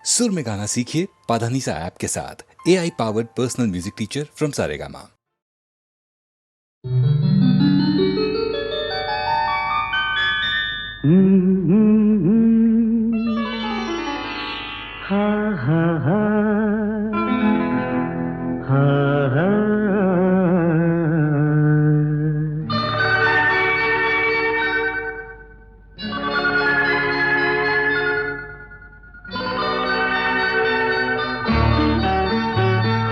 सुर में गाना सीखिए पाधानीसा ऐप के साथ। AI powered personal music teacher from Saregama. हा हा हा हा हा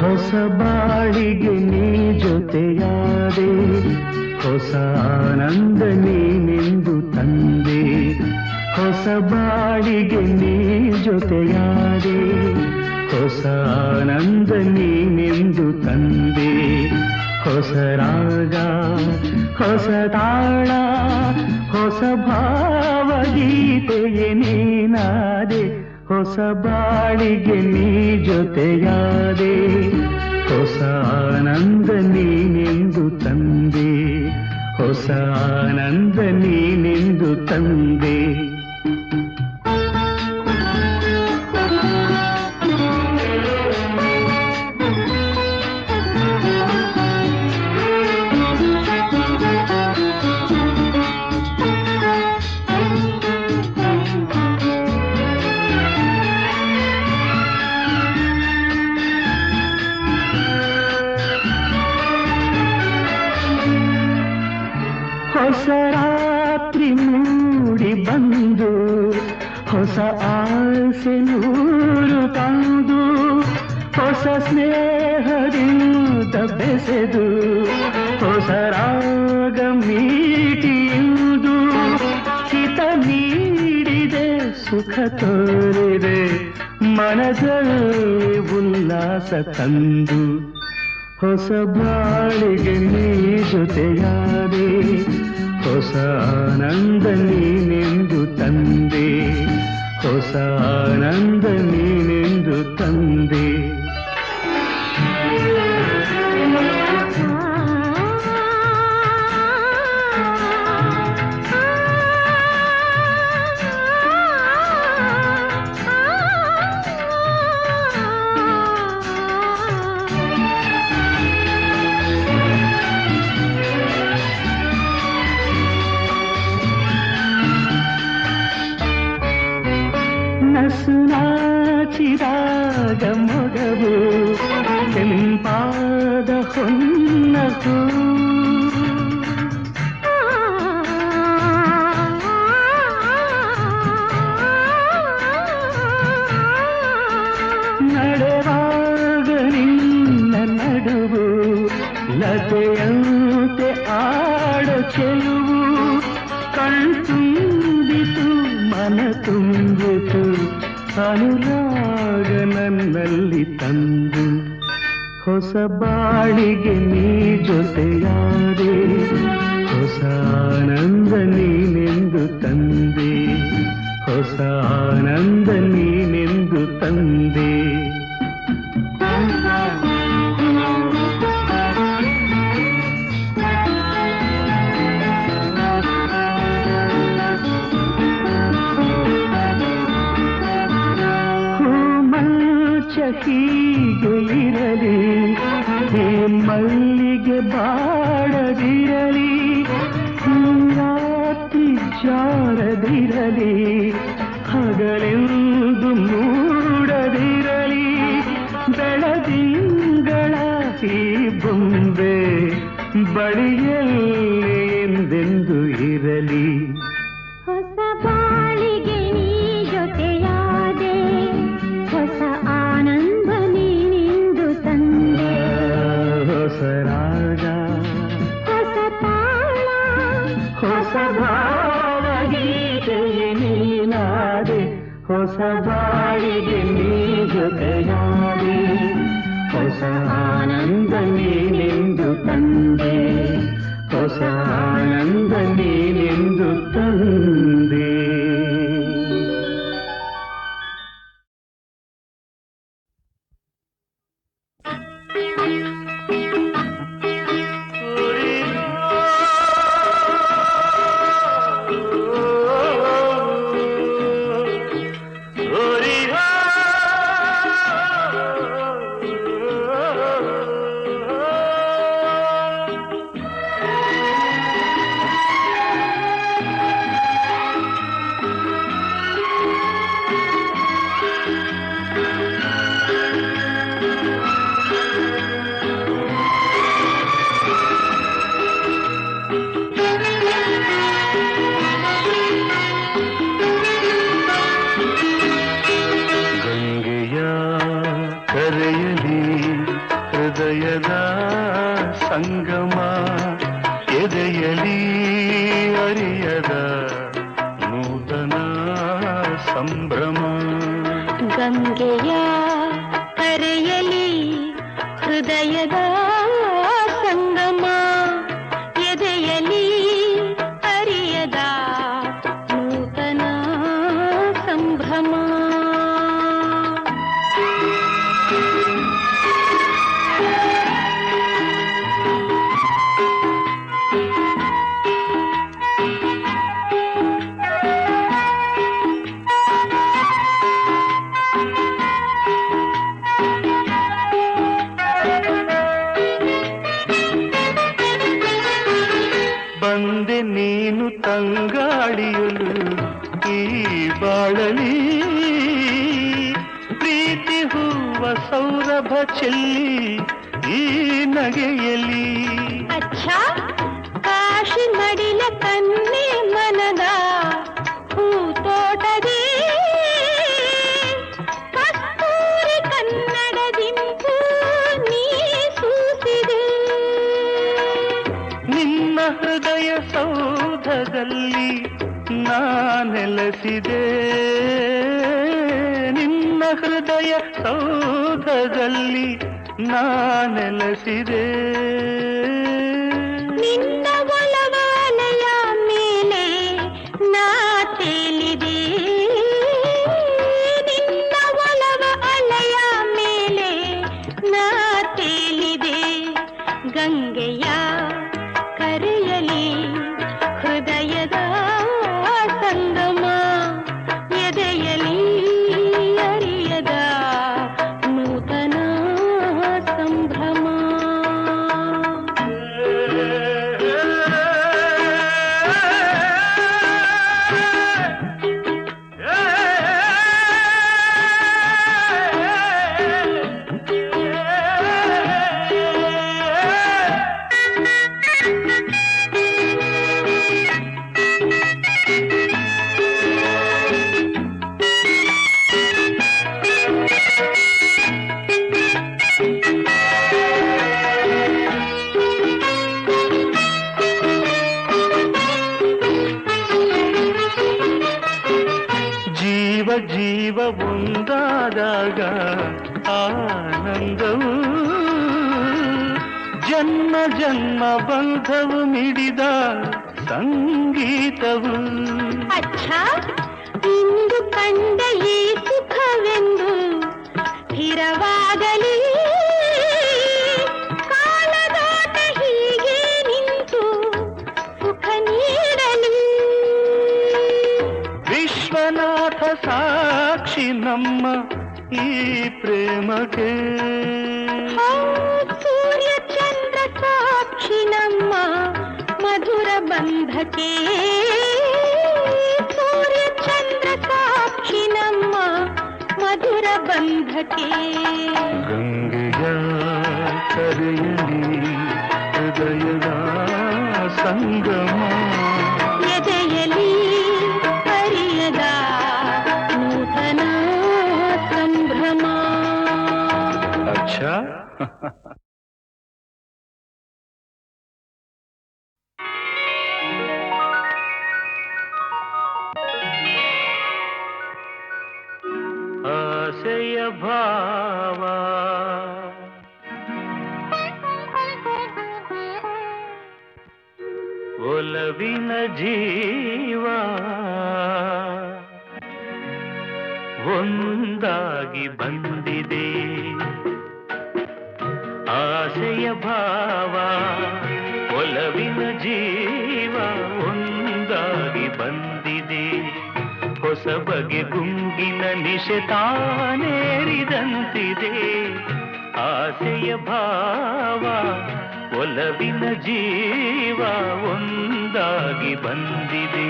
ಹೊಸ ಬಾಳಿಗೆ ನೀ ಜೊತೆಯಾದೆ, ಹೊಸ ಆನಂದ ನೀನೆಂದು ತಂದೆ. ಹೊಸ ಬಾಳಿಗೆ ನೀ ಜೊತೆಯಾದೆ, ಹೊಸ ಆನಂದ ನೀನೆಂದು ತಂದೆ. ಹೊಸ ರಾಗ, ಹೊಸ ತಾಳ, ಹೊಸ ಭಾವಗೀತೆಯೇ ನೀನಾದೆ. ಹೊಸ ಬಾಳಿಗೆ ನೀ ಜೊತೆಯಾದೆ, ಹೊಸ ಆನಂದ ನೀನೆಂದು ತಂದೆ. ಹೊಸ ಆನಂದ ನೀನೆಂದು ತಂದೆ. ಹೊಸ ರಾತ್ರಿ ಮೂಡಿ ಬಂದು, ಹೊಸ ಆಸೆ ನೂರು ತಂದು, ಹೊಸ ಸ್ನೇಹದಿಂದ ಬೆಸೆದು, ಹೊಸ ರಾಗ ಮೀಟಿಯುವುದು. ಹಿತ ನೀಡಿದೆ, ಸುಖ ತೋರಿದೆ, ಮನದಲ್ಲಿ ಉಲ್ಲಾಸ ತಂದು. ಹೊಸ ಬಾಳಿಗೆ ನೀ ಜೊತೆಯಾದೆ, ಹೊಸ ಆನಂದ ನೀನೆಂದು ತಂದೆ. ಹೊಸ ಆನಂದ ನೀನೆಂದು ತಂದೆ. ನಸು ನಾಚಿದಾಗ ಮೊಗವು, ಕೆಂಪಾದ ಹೊನ್ನಸು. ನಡೆವಾಗ ನಿನ್ನ ನಡುವು, ಲತೆಯಂತೆ ಆಡ ಚೆಲುವು. ಕಣ್ತುಂಬಿತು, ಮನ ತುಂಬಿತು, ಅನುರಾಗ ನನ್ನಲ್ಲಿ ತಂದು. ಹೊಸ ಬಾಳಿಗೆ ನೀ ಜೊತೆಯಾದೆ, ಹೊಸ ಆನಂದ ನೀನೆಂದು ತಂದೆ. ಹೊಸ ಆನಂದ ನೀನೆಂದು ತಂದೆ. ಹೀಗೆ ಇರಲಿ, ಹೇ ಮಲ್ಲಿಗೆ ಬಾಡದಿರಲಿ, ರಾತ್ರಿ ಜಾರದಿರಲಿ, ಹಗಲೆಂದು ಮೂಡದಿರಲಿ. ಬೆಳದಿಂಗಳ ಈ ಬೊಂಬೆ ಬಳಿಯಲ್ಲಿ ಎಂದೆಂದು ಇರಲಿ. ಹೊಸ ಬಾಳಿಗೆ ನೀ ಜೊತೆಯಾದೆ, ಹೊಸ ಆನಂದ ನೀನೆಂದು ತಂದೆ. ಹೊಸ ರಾಗ, ಹೊಸ ತಾಳ, ಹೊಸ ಭಾವಗೀತೆಯೇ ನೀನಾದೆ. ಹೊಸ ಬಾಳಿಗೆ ನೀ ಜೊತೆಯಾದೆ, ಹೊಸ ಆನಂದ ನೀನೆಂದು ತಂದೆ. ಹೊಸ ಆನಂದ ನೀನೆಂದು ತಂದೆ. ಸಂಗಮ ಎದೆಯಲಿ ಅರಿಯದ ನೂತನ ಸಂಭ್ರಮ. ಗಂಗೆಯ ಕರೆಯಲಿ ಹೃದಯದ ಸಂಗಮ ಎದೆಯಲಿ ಅರಿಯದ ನೂತನ ಸಂಭ್ರಮ. ಬಂದೆ ನೀನು ತಂಗಾಳಿಯಲು ಈ ಬಾಳಲಿ, ಪ್ರೀತಿ ಹೂವ ಸೌರಭ ಚೆಲ್ಲಿ ಈ ನಗೆಯಲಿ. ಅಚ್ಚಾ ಕಾಶಿ ಮಡಿಲ ಕನ್ನೆ ಮನದ ಹೂತೋಟದೇ ಕಸ್ತೂರಿ ಕನ್ನಡದಿಂಪು ನೀ ಸೂಸಿದೆ. ನಿನ್ನ ಹೃದಯ ಸೌಧದಲ್ಲಿ ನಾನೆಲೆಸಿದೆ, ನಿನ್ನ ಹೃದಯ ಸೌಧದಲ್ಲಿ ನಾನೆಲೆಸಿದೆ. ನಿನ್ನ ಒಲವಾಲೆಯ ಮೇಲೆ ನಾ ತೇಲಿದೆ, ನಿನ್ನ ಒಲವ ಅಲೆಯ ಮೇಲೆ ನಾ ತೇಲಿದೆ. ಗಂಗೆಯ ಕರೆಯಲಿ ಹೃದಯದ ಸಂಗಮ ಎದೆಯಲಿ ಅರಿಯದ ನೂತನ ಸಂಭ್ರಮ. ಜೀವ ಜೀವ ಒಂದಾದಾಗ ಆನಂದವು, ಜನ್ಮ ಜನ್ಮ ಬಂಧವು ಮಿಡಿದ ಸಂಗೀತವು. ಅಚ್ಚಾ ಇಂದು ಕಂಡ ಈ ಸುಖವೆಂದು ಸ್ಥಿರವಾಗಲಿ, ಕಾಲದಾಟ ಹೀಗೆ ನಿಂತು ಸುಖ ನೀಡಲಿ. ವಿಶ್ವನಾಥ ಸಾಕ್ಷಿ ನಮ್ಮ ಈ ಪ್ರೇಮಕ್ಕೆ, ಸೂರ್ಯ ಚಂದ್ರ ಸಾಕ್ಷಿ ನಮ್ಮ ಮಧುರ ಬಂಧಕ್ಕೆ, ಸೂರ್ಯ ಚಂದ್ರ ಸಾಕ್ಷಿ ನಮ್ಮ ಮಧುರ ಬಂಧಕ್ಕೆ. ಗಂಗೆಯ ಕರೆಯಲಿ ಹೃದಯದ ಸಂಗಮ ಎದೆಯಲಿ ಅರಿಯದ ನೂತನ ಸಂಭ್ರಮ. ಅಚ್ಚಾ ಆಸೆಯ ಭಾವ ಒಲವಿನ ಜೀವ ಒಂದಾಗಿ ಬಂದಿದೆ. ಆಸೆಯ ಭಾವ ಒಲವಿನ ಜೀವ ಒಂದಾಗಿ ಬಂದಿದೆ. ಹೊಸ ಬಗೆ ಗುಂಗಿನ ನಿಶೆ ತಾನೇರಿದಂತಿದೆ. ಆಸೆಯ ಭಾವ ಒಲವಿನ ಜೀವ ಒಂದಾಗಿ ಬಂದಿದೆ.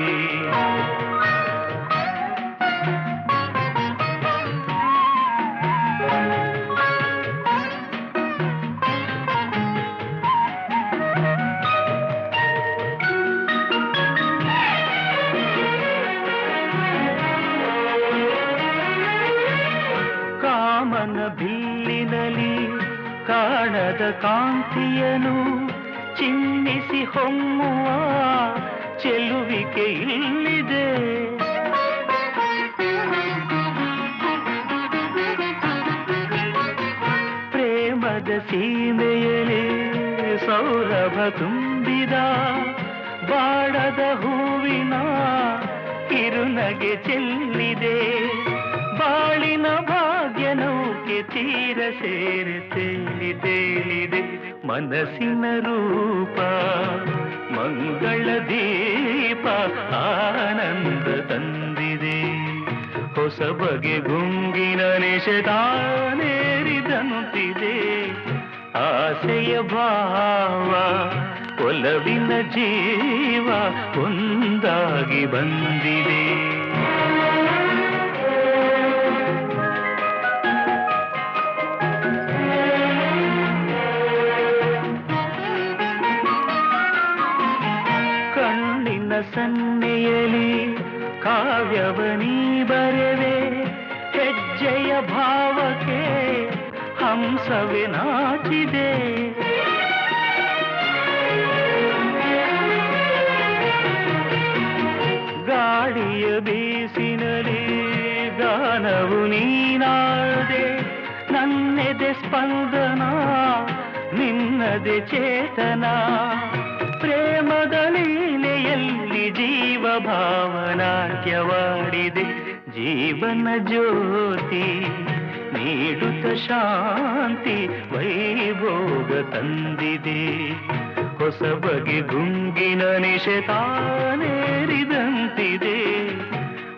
ಕಾಮನ ಬಿಲ್ಲಿನಲಿ ಕಾಣದ ಕಾಂತಿಯನು ಚಿಮ್ಮಿಸಿ ಹೊಮ್ಮುವ ಚೆಲುವಿಕೆ ಇಲ್ಲಿದೆ. ಪ್ರೇಮದ ಸೀಮೆಯಲ್ಲಿ ಸೌರಭ ತುಂಬಿದ ಬಾಡದ ಹೂವಿನ ಕಿರುನಗೆ ಚೆಲ್ಲಿದೆ. ಬಾಳಿನ ಭಾಗ್ಯ ನೌಕೆ ತೀರ ಸೇರಿ ತೇಲಿದೆ. ಮನಸ್ಸಿನ ರೂಪ ಮಂಗಳ ದೀಪ ಆನಂದ ತಂದಿದೆ. ಹೊಸ ಬಗೆ ಗುಂಗಿನ ನಿಷೇಧಾನೇರಿದಂತಿದೆ. ಆಸೆಯ ಭಾವ ಒಲವಿನ ಜೀವ ಒಂದಾಗಿ ಬಂದಿದೆ. ಕಣ್ಣಿನ ಸನ್ನೆಯಲಿ ಕಾವ್ಯವನೀ ಬರೆವೆ. ಹೆಜ್ಜೆಯ ಭಾವಕ್ಕೆ ಹಂಸವೇ ನಾಚಿದೆ. ಗಾಳಿಯ ಬೀಸಿನಲಿ ಗಾನವು ನೀನಾದೆ. ನನ್ನೆದೆ ಸ್ಪಂದನ ನಿನ್ನದೆ ಚೇತನ. ಪ್ರೇಮದ ಲೀಲೆಯಲ್ಲಿ ಜೀವ ಭಾವನಾಟ್ಯವಾಡಿದೆ. ಜೀವನ ಜ್ಯೋತಿ ನೀಡುತ್ತ ಶಾಂತಿ ವೈಭೋಗ ತಂದಿದೆ. ಹೊಸ ಬಗೆ ಗುಂಗಿನ ನಿಷೇಧಾನೇರಿದಂತಿದೆ.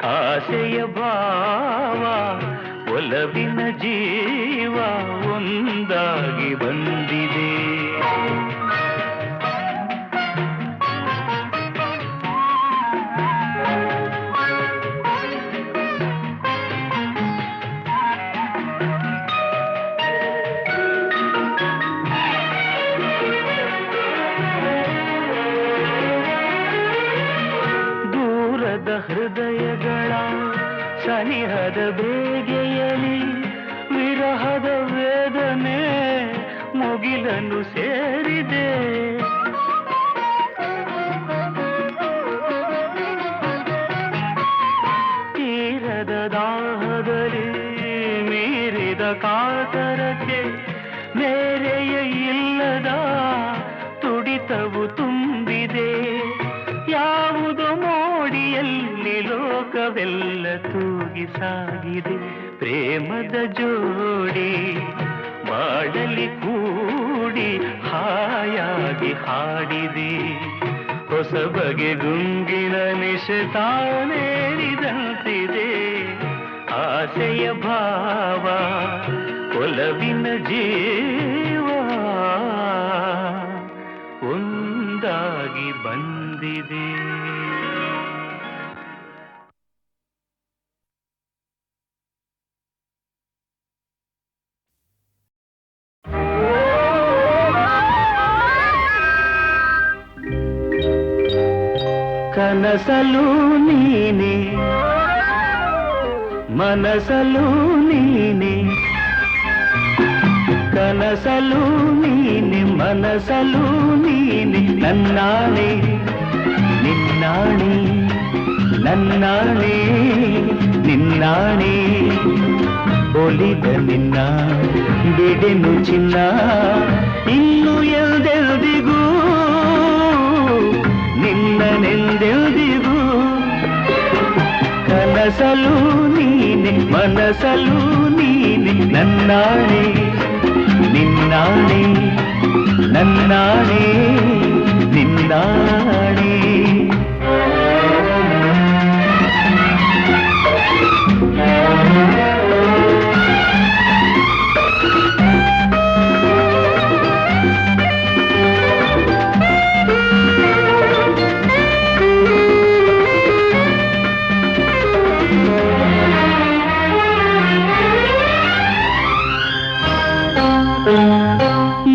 ಆಸೆಯ ಭಾವ ಒಲವಿನ ಜೀವ ಒಂದಾಗಿ ಬಂದಿದೆ. ಹೃದಯಗಳ ಸನಿಹದ ಬೇಗೆಯಲಿ ವಿರಹದ ವೇದನೆ ಮುಗಿಲನ್ನು ಸೇರಿದೆ. ತೀರದ ದಾಹದಲ್ಲಿ ಮೀರಿದ ಕಾತರಕ್ಕೆ ಮೇರೆಯ ಇಲ್ಲದ ತುಡಿತವು ತುಂಬಿದೆ. ಯಾವುದೋ ಮೋಡಿಯಲ್ಲಿ ಲೋಕವೆಲ್ಲ ತೂಗಿ ಸಾಗಿದೆ. ಪ್ರೇಮದ ಜೋಡಿ ಬಾಡಲಿ ಕೂಡಿ ಹಾಯಾಗಿ ಹಾಡಿದೆ. ಹೊಸ ಬಗೆ ಗುಂಗಿನ ನಿಷೇಧಾನೇರಿದಂತಿದೆ. ಆಸೆಯ ಭಾವ ಒಲವಿನ ಜೀವ ಒಂದಾಗಿ ಬಂದಿದೆ. ಕನಸಲು ನೀನೆ ಮನಸಲು ನೀನೆ. ಕನಸಲು ನೀನೆ ಮನಸಲು ನೀನೆ. ನನ್ನಾಣೆ ನಿನ್ನಾಣೆ ನನ್ನಾಣೆ ನಿನ್ನಾಣೆ. ಒಲಿದ ನಿನ್ನ ಬಿಡೆನು ಚಿನ್ನ ಇನ್ನು ಎಲ್ದೆಲ್ದಿಗೂ ನಿನ್ನನೆಂದೆಲ್ದಿಗೂ. ಕನಸಲು ನೀನೆ ಮನಸಲು ನೀನೆ. ನನ್ನಾಣೆ ನಿನ್ನಾಣೆ ನನ್ನಾಣೆ ನಿನ್ನಾಣೆ.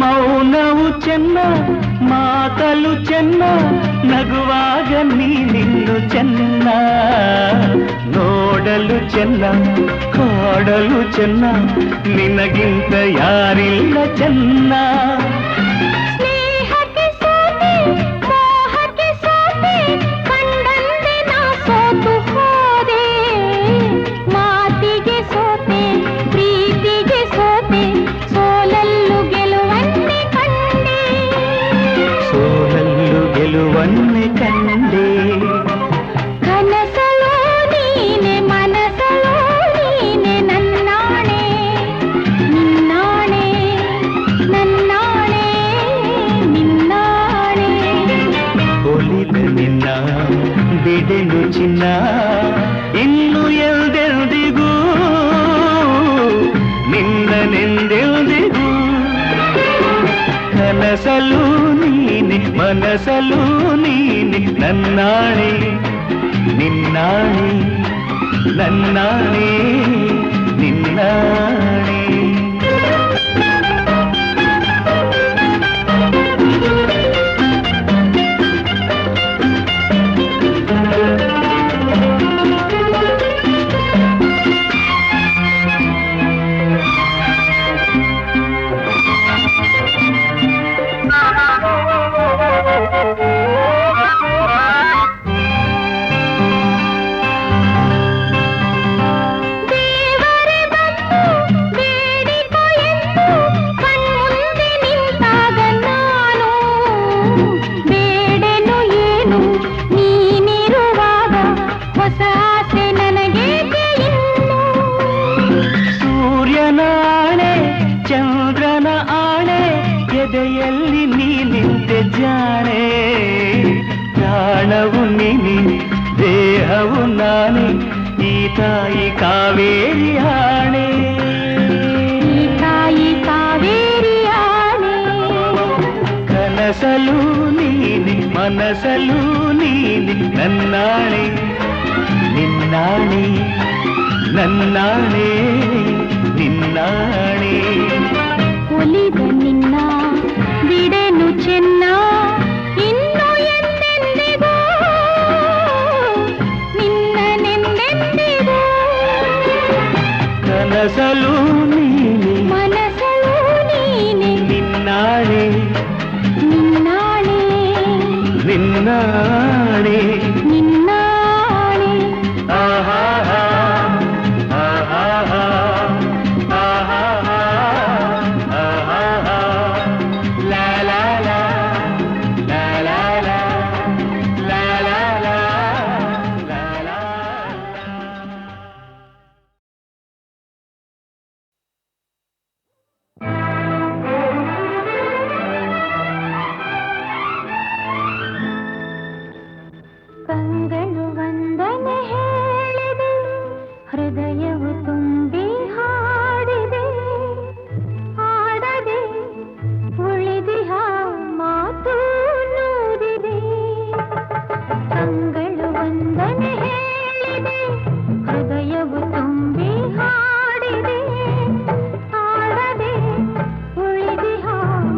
ಮೌನವು ಚೆನ್ನ ಮಾತಲು ಚೆನ್ನ. ನಗುವಾಗ ನೀನಿನ್ನು ಚೆನ್ನ. ನೋಡಲು ಚೆನ್ನ ಕಾಡಲು ಚೆನ್ನ. ನಿನಗಿಂತ ಯಾರಿಲ್ಲ ಚೆನ್ನ. ಸ್ನೇಹಕ್ಕೆ ಕನಸಲು ನೀನೆ ಮನಸಲು ನೀನೆ ನನ್ನಾಣೆ ನಿನ್ನಾಣೆ ನನ್ನಾಣೆ ನಿನ್ನಾಣೆ. ಎದೆಯಲ್ಲಿ ನೀನಿದ್ದೆ ಜಾಣೆ ಪ್ರಾಣವು ನೀನೆ ದೇಹವು ನಾನೇ ಈ ತಾಯಿ ಕಾವೇರಿ ಆಣೆ ಈ ತಾಯಿ ಕಾವೇರಿ ಆಣೆ. ಕನಸಲು ನೀನೆ ಮನಸಲು ನೀನೆ ನನ್ನಾಣೆ ನಿನ್ನಾಣೆ ನನ್ನಾಣೆ ನಿನ್ನಾಣೆ. ಒಲಿದ ನಿನ್ನ ಬಿಡೆನು ಚೆನ್ನ ಇನ್ನು ಎಂದೆಂದಿಗೂ ನಿನ್ನನೆಂದೆಂದಿಗೂ. ಕನಸಲು ನೀನೆ ಮನಸಲು ನೀನೆ ನಿನ್ನಾಣೆ ನಿನ್ನಾಣೆ ನಿನ್ನಾಣೆ ನಿನ್ನಾಣೆ. ಆಹಾ ಆಹಾ ಕಂಗಳು ವಂದನೆ ಹೇಳಿದೆ ಹೃದಯವು ತುಂಬಿ ಹಾಡಿದೆ ಹಾಡದೆ ಉಳಿದಿಹ ಮಾತು ನೂರಿದೆ. ಕಂಗಳು ವಂದನೆ ಹೇಳಿದೆ ಹೃದಯವು ತುಂಬಿ ಹಾಡಿದೆ ಹಾಡದೆ ಉಳಿದಿಹ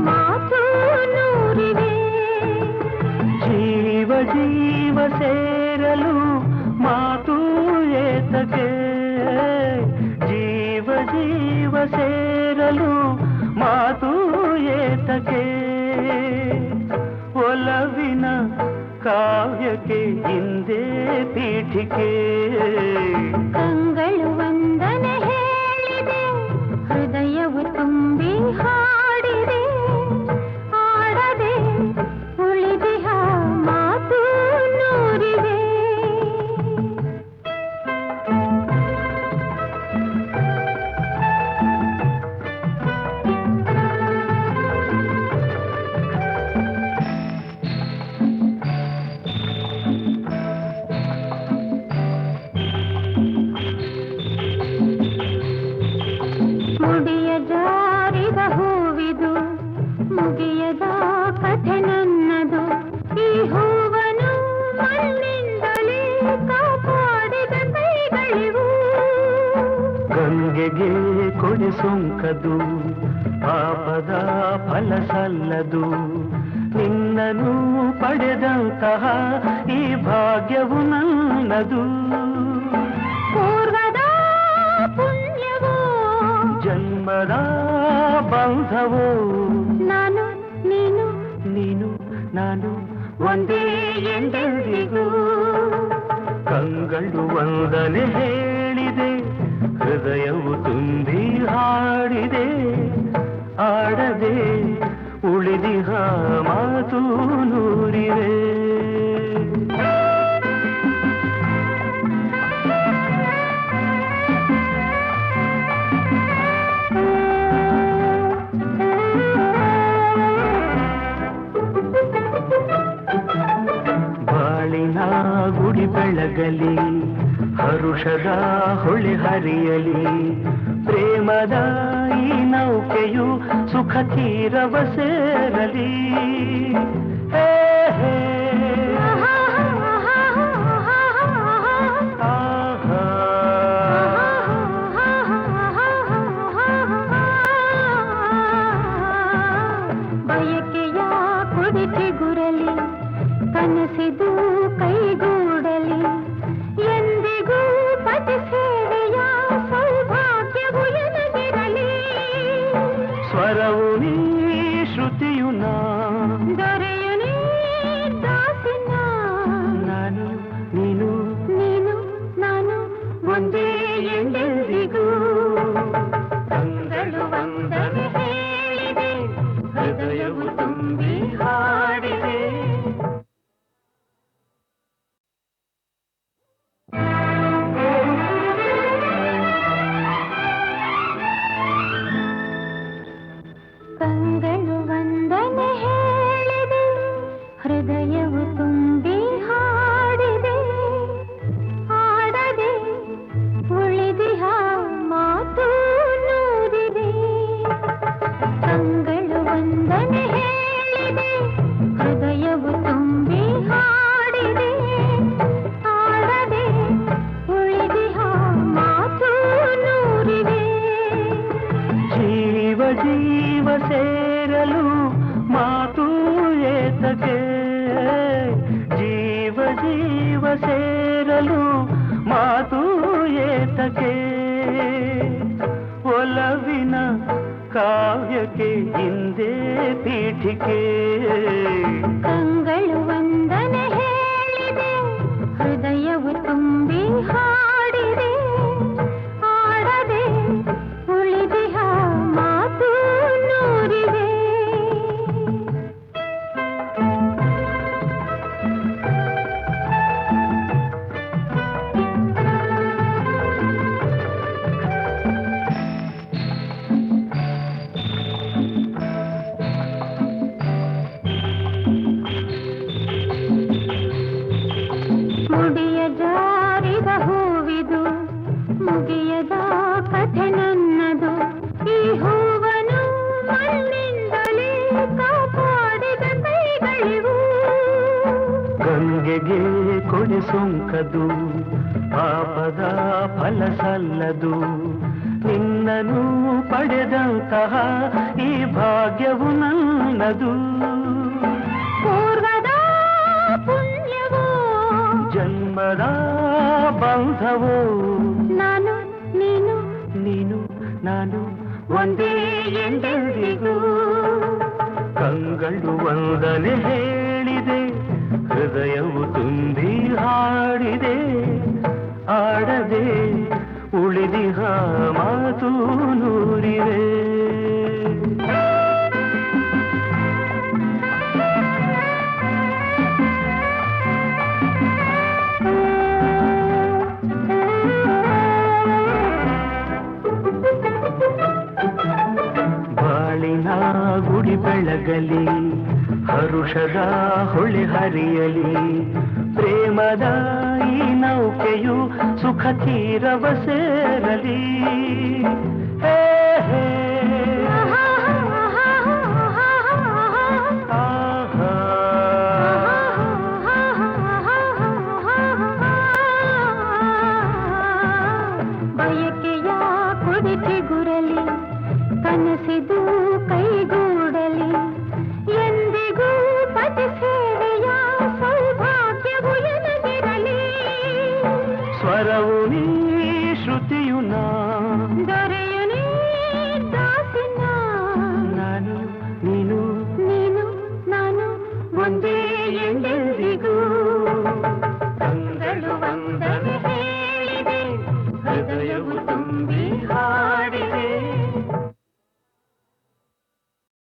ಮಾತು ನೂರಿದೆ. ಜೀವ ಜೀವ ಸೇರಲು ಮಾತು ಏತಕ್ಕೆ ಜೀವ ಜೀವ ಸೇರಲು ಮಾತು ಏತಕ್ಕೆ ಒಲವಿನ ಕಾವ್ಯಕ್ಕೆ ಹಿಂದೆ ಪೀಠಿಕೆ. ಕಂಗಳು ವಂದನೆ ಹೇಳಿದೆ ಹೃದಯವು ತುಂಬಿ ಹಾಡಿದೆ ಹಾಡದೆ ಉಳಿದಿಹ ಮಾತು ನೂರಿದೆ. ಮುಡಿಯ ಜಾರಿದ ಹೂವಿದು ಮುಗಿಯದ ಕಥೆ ನನ್ನದು ಈ ಹೂವನು ಮಣ್ಣಿಂದಲೇ ಕಾಪಾಡಿದ ಕೈಗಳಿವು. ಗಂಗೆಗೆ ಕೊಡೆ ಸೊಂಕದು ಪಾಪದ ಫಲ ಸಲ್ಲದು ನಿನ್ನನು ಪಡೆದಂತಹ ಈ ಭಾಗ್ಯವು ನನ್ನದು. ಪೂರ್ವದ ಪುಣ್ಯವೋ ಜನ್ಮದ ಬಂಧವೋ ನಾನು ನೀನು ನೀನು ನಾನು ಒಂದೇ ಎಂದೆಂದಿಗೂ. ಕಂಗಳು ವಂದನೆ ಹೇಳಿದೆ ಹೃದಯವು ತುಂಬಿ ಹಾಡಿದೆ ಆಡದೆ ಉಳಿದಿಹ ಮಾತು ನೂರಿವೆ. ಬಾಳಿನ ಗುಡಿ ಬೆಳಗಲಿ ಹರುಷದ ಹೊಳೆ ಹರಿಯಲಿ ಪ್ರೇಮದ ಈ ನೌ ನೌಕೆಯು ಸುಖ ತೀರವ ಸೇರಲಿ. ಹೇ ಹೇ ಬಯಕೆಯ ಕುಡಿಕೆ ಗುರಲಿ ಕನಸಿದು ಕೈಗೂಡಲಿ ಎಂದಿಗೂ ಪತಿ ಸೇವೆಯ ಸೌಭಾಗ್ಯವು ಎನಗಿರಲಿ. ಸ್ವರವು ನೀ ಶ್ರುತಿಯು ನಾ ದೊರೆಯು ನೀ ದಾಸಿನ ನಾನು ನೀನು ನೀನು ನಾನು ಒಂದೇ ಎಂದೆಂದಿಗೂ. ಕಂಗಳು ವಂದನೆ ಹೇಳಿದೆ ಹೃದಯವು ತುಂಬಿ ಹಾಡಿದೆ. ಕಂಗಳು ವಂದನೆ ಹೇಳಿದೆ ಹೃದಯವು ತುಂಬಿ ಹಾಡಿದೆ ಹಾಡದೆ ಉಳಿದಿಹ ಮಾತು ನೂರಿದೆ. ಕಂಗಳು ವಂದನೆ ಹೇಳಿದೆ ಹೃದಯವು ತುಂಬಿ ಹಾಡಿದೆ ಹಾಡದೆ ಉಳಿದಿಹ ಮಾತು ನೂರಿದೆ. ಜೀವ ಜೀವ ಸೇರಲು ಮಾತು ಏತಕ್ಕೆ, ಜೀವ ಜೀವ ಸೇರಲು ಮಾತು ಏತಕ್ಕೆ, ಒಲವಿನ ಕಾವ್ಯಕ್ಕೆ ಹಿಂದೆ ಪೀಠಿಕೆ. ಕಂಗಳು ವಂದನೆ ಹೇಳಿದೆ ಹೃದಯವು ತುಂಬಿ ಹಾಡಿದೆ ಹಾಡದೆ ಉಳಿದಿಹ ಮಾತು ನೂರಿದೆ. ಮುಡಿಯ ಜಾರಿದ ಹೂವಿದು ಮುಗಿಯದ ಕಥೆ ನನ್ನದು. ಈ ಹೂವನು ಮಣ್ಣಿಂದಲೇ ಕಾಪಾಡಿದ ಕೈಗಳಿವು. ಗಂಗೆಗೆ ಕೊಡೆ ಸೊಂಕದು ಪಾಪದ ಫಲ ಸಲ್ಲದು. ನಿನ್ನನು ಪಡೆದಂತಹ ಈ ಭಾಗ್ಯವು ನನ್ನದು. ಪೂರ್ವದ ಪುಣ್ಯವೋ ಜನ್ಮದ ಬಂಧವೋ ನಾನು ನೀನು ನೀನು ನಾನು ಒಂದೇ ಎಂದೆಂದಿಗೂ. ಕಂಗಳು ವಂದನೆ ಹೇಳಿದೆ ಹೃದಯವು ತುಂಬಿ ಹಾಡಿದೆ ಆಡದೆ ಉಳಿದಿಹ ಮಾತು ನೂರಿವೆ. ಬಾಳಿನ ಗುಡಿ ಬೆಳಗಲಿ ಹರುಷದ ಹೊಳೆ ಹರಿಯಲಿ. ಪ್ರೇಮದ ಈ ನೌಕೆಯು ಸುಖ ತೀರವ ಸೇರಲಿ. ಹೇ ಹೇ ಆಹಾ ಬಯಕೆಯ ಕುಡಿಕೆ ಗುರಲಿ ಕನಸಿದು ಕೈಗೂಡಲಿ ಎಂದಿಗೂ ಪತಿ ಸೇವೆಯ ಸೌಭಾಗ್ಯವು ಎನಗಿರಲಿ. ಸ್ವರವು ನೀ ಶ್ರುತಿಯು ನಾ ದೊರೆಯು ನೀ ದಾಸಿನ ನಾನು ನೀನು ನೀನು ನಾನು ಒಂದೇ ಎಂದೆಂದಿಗೂ.